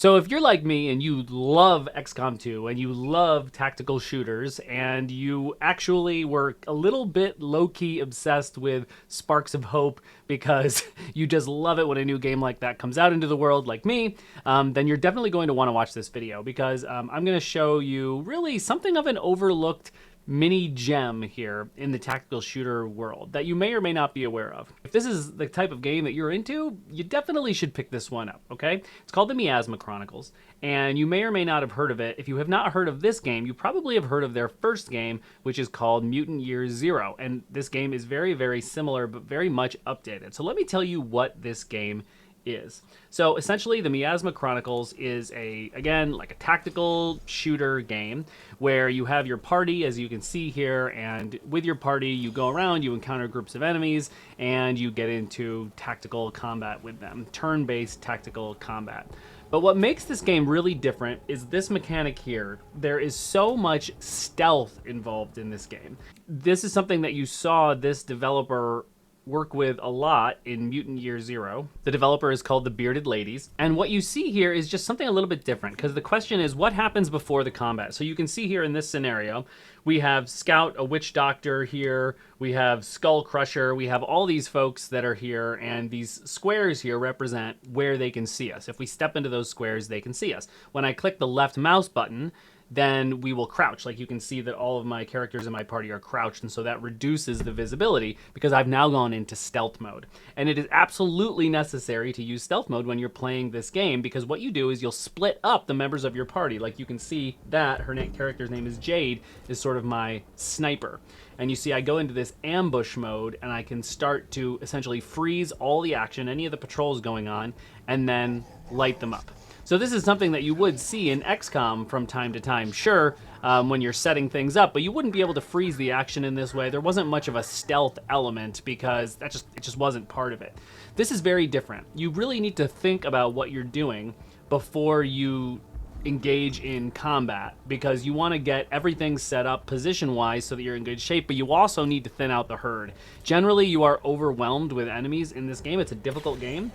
So if you're like me and you love XCOM 2 and you love tactical shooters and you actually were a little bit low-key obsessed with Sparks of Hope because you just love it when a new game like that comes out into the world like me, then you're definitely going to want to watch this video because I'm going to show you really something of an overlooked mini gem here in the tactical shooter world that you may or may not be aware of. If this is the type of game that you're into, you definitely should pick this one up, okay? It's called the Miasma Chronicles, and you may or may not have heard of it. If you have not heard of this game, you probably have heard of their first game, which is called Mutant Year Zero, and this game is very, very similar, but very much updated. So let me tell you what this game is. So essentially the Miasma Chronicles is again, like a tactical shooter game where you have your party, as you can see here, and with your party you go around, you encounter groups of enemies, and you get into tactical combat with them, turn-based tactical combat. But what makes this game really different is this mechanic here. There is so much stealth involved in this game. This is something that you saw this developer work with a lot in Mutant Year Zero. The developer is called the Bearded Ladies. And what you see here is just something a little bit different, because the question is what happens before the combat? So you can see here in this scenario, we have Scout, a witch doctor here, we have Skull Crusher, we have all these folks that are here, and these squares here represent where they can see us. If we step into those squares, they can see us. When I click the left mouse button, then we will crouch. Like you can see that all of my characters in my party are crouched, and so that reduces the visibility because I've now gone into stealth mode. And it is absolutely necessary to use stealth mode when you're playing this game, because what you do is you'll split up the members of your party. Like you can see that her character's name is Jade, is sort of my sniper. And you see I go into this ambush mode and I can start to essentially freeze all the action, any of the patrols going on, and then light them up. So this is something that you would see in XCOM from time to time, sure, when you're setting things up, but you wouldn't be able to freeze the action in this way. There wasn't much of a stealth element because it just wasn't part of it. This is very different. You really need to think about what you're doing before you engage in combat, because you want to get everything set up position-wise so that you're in good shape, but you also need to thin out the herd. Generally, you are overwhelmed with enemies in this game. It's a difficult game,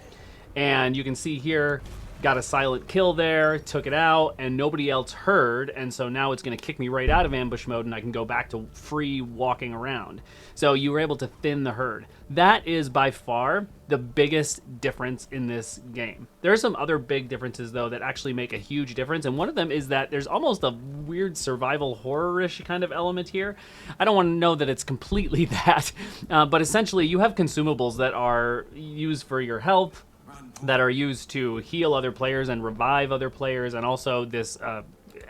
and you can see here, got a silent kill there, took it out, and nobody else heard, and so now it's going to kick me right out of ambush mode, and I can go back to free walking around. So you were able to thin the herd. That is by far the biggest difference in this game. There are some other big differences, though, that actually make a huge difference, and one of them is that there's almost a weird survival horror-ish kind of element here. I don't want to know that it's completely that, but essentially you have consumables that are used for your health, that are used to heal other players and revive other players, and also this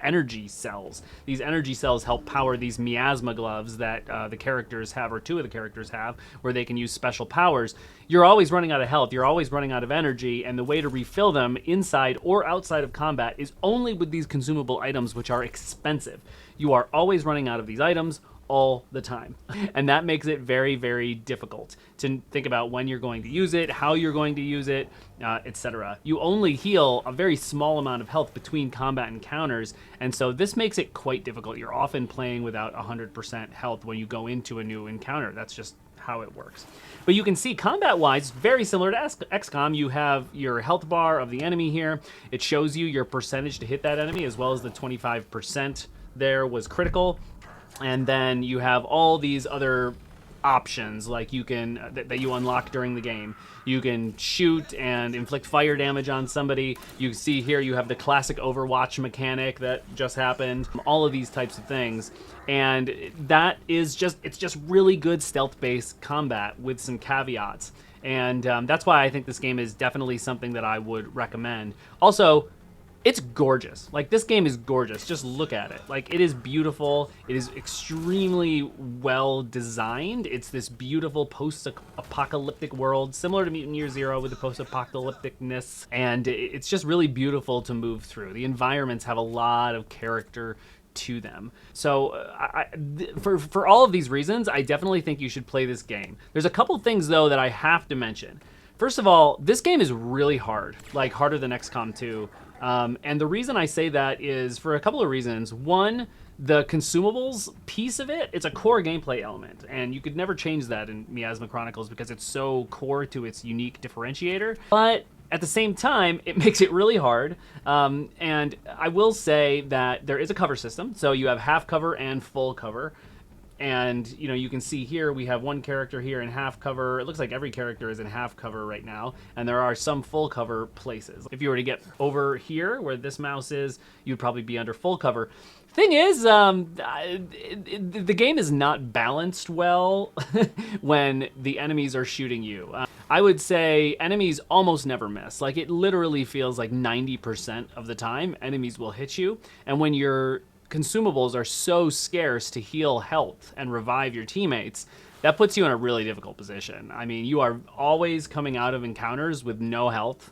energy cells. These energy cells help power these miasma gloves that the characters have, or two of the characters have, where they can use special powers. You're always running out of health, you're always running out of energy, and the way to refill them inside or outside of combat is only with these consumable items, which are expensive. You are always running out of these items all the time. And that makes it very, very difficult to think about when you're going to use it, how you're going to use it, etc. You only heal a very small amount of health between combat encounters, and so this makes it quite difficult. You're often playing without 100% health when you go into a new encounter. That's just how it works. But you can see combat-wise, very similar to XCOM. You have your health bar of the enemy here. It shows you your percentage to hit that enemy, as well as the 25% there was critical. And then you have all these other options, like you can that you unlock during the game. You can shoot and inflict fire damage on somebody. You see here you have the classic Overwatch mechanic that just happened. All of these types of things, and that is it's just really good stealth-based combat with some caveats. And that's why I think this game is definitely something that I would recommend. Also, it's gorgeous. Like, this game is gorgeous. Just look at it. Like, it is beautiful. It is extremely well designed. It's this beautiful post-apocalyptic world, similar to Mutant Year Zero with the post-apocalypticness. And it's just really beautiful to move through. The environments have a lot of character to them. So for all of these reasons, I definitely think you should play this game. There's a couple things, though, that I have to mention. First of all, this game is really hard, like harder than XCOM 2. And the reason I say that is for a couple of reasons. One, the consumables piece of it, it's a core gameplay element, and you could never change that in Miasma Chronicles because it's so core to its unique differentiator. But At the same time, it makes it really hard. And I will say that there is a cover system. So you have half cover and full cover. And, you know, you can see here we have one character here in half cover. It looks like every character is in half cover right now. And there are some full cover places. If you were to get over here where this mouse is, you'd probably be under full cover. Thing is, the game is not balanced well when the enemies are shooting you. I would say enemies almost never miss. Like, it literally feels like 90% of the time enemies will hit you. And when your consumables are so scarce to heal health and revive your teammates, that puts you in a really difficult position. I mean, you are always coming out of encounters with no health,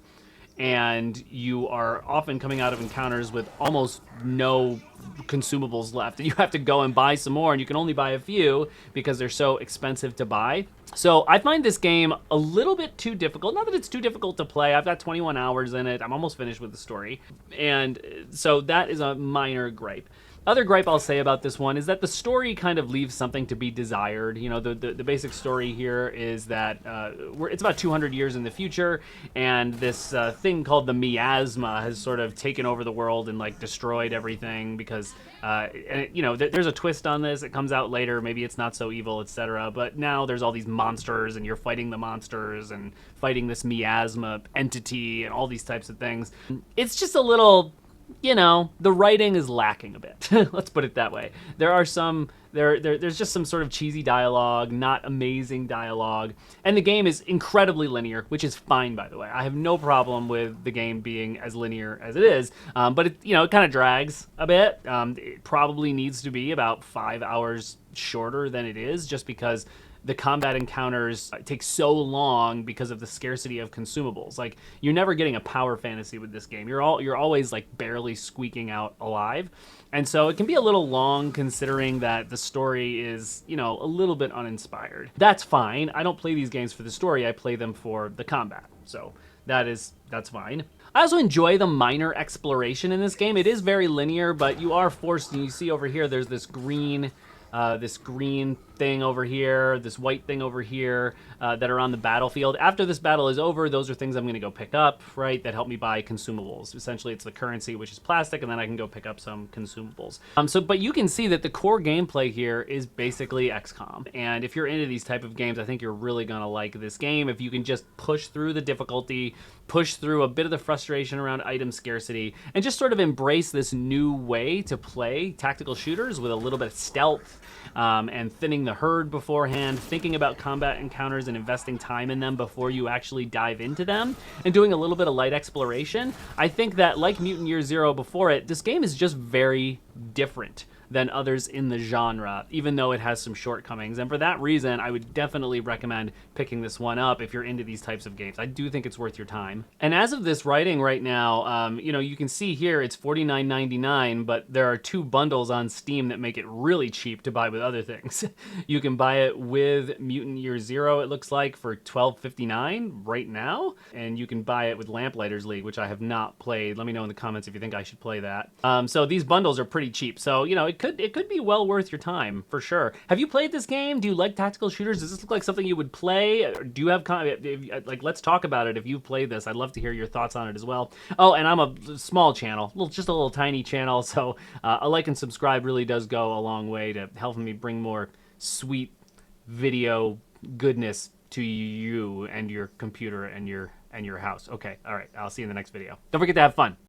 and you are often coming out of encounters with almost no consumables left, and you have to go and buy some more, and you can only buy a few because they're so expensive to buy. So I find this game a little bit too difficult. Not that it's too difficult to play. I've got 21 hours in it. I'm almost finished with the story, and so that is a minor gripe. Other gripe I'll say about this one is that the story kind of leaves something to be desired. You know, the basic story here is that it's about 200 years in the future, and this thing called the miasma has sort of taken over the world and like destroyed everything because, you know, there's a twist on this. It comes out later. Maybe it's not so evil, etc. But now there's all these monsters, and you're fighting the monsters and fighting this miasma entity and all these types of things. It's just a little, you know, the writing is lacking a bit. Let's put it that way. There are some, there's just some sort of cheesy dialogue, not amazing dialogue, and the game is incredibly linear, which is fine, by the way. I have no problem with the game being as linear as it is, but it, you know, it kind of drags a bit. It probably needs to be about 5 hours shorter than it is, just because the combat encounters take so long because of the scarcity of consumables. Like, you're never getting a power fantasy with this game. You're always like barely squeaking out alive. And so it can be a little long considering that the story is, you know, a little bit uninspired. That's fine. I don't play these games for the story. I play them for the combat. So that's fine. I also enjoy the minor exploration in this game. It is very linear, but you are forced, and you see over here, there's this green thing over here, this white thing over here that are on the battlefield. After this battle is over, those are things I'm going to go pick up, right, that help me buy consumables. Essentially, it's the currency, which is plastic, and then I can go pick up some consumables. But you can see that the core gameplay here is basically XCOM. And if you're into these type of games, I think you're really going to like this game. If you can just push through the difficulty, push through a bit of the frustration around item scarcity, and just sort of embrace this new way to play tactical shooters with a little bit of stealth, and thinning the herd beforehand, thinking about combat encounters and investing time in them before you actually dive into them, and doing a little bit of light exploration. I think that, like Mutant Year Zero before it, this game is just very different than others in the genre, even though it has some shortcomings. And for that reason, I would definitely recommend picking this one up if you're into these types of games. I do think it's worth your time. And as of this writing right now, you know, you can see here it's $49.99, but there are 2 bundles on Steam that make it really cheap to buy with other things. You can buy it with Mutant Year Zero, it looks like, for $12.59 right now, and you can buy it with Lamplighters League, which I have not played. Let me know in the comments if you think I should play that. So these bundles are pretty cheap. So, you know, it could be well worth your time, for sure. Have you played this game? Do you like tactical shooters? Does this look like something you would play? Or do you have like, let's talk about it if you've played this. I'd love to hear your thoughts on it as well. Oh, and I'm a small channel, just a little tiny channel, so a like and subscribe really does go a long way to helping me bring more sweet video goodness to you and your computer and your house. Okay, all right, I'll see you in the next video. Don't forget to have fun.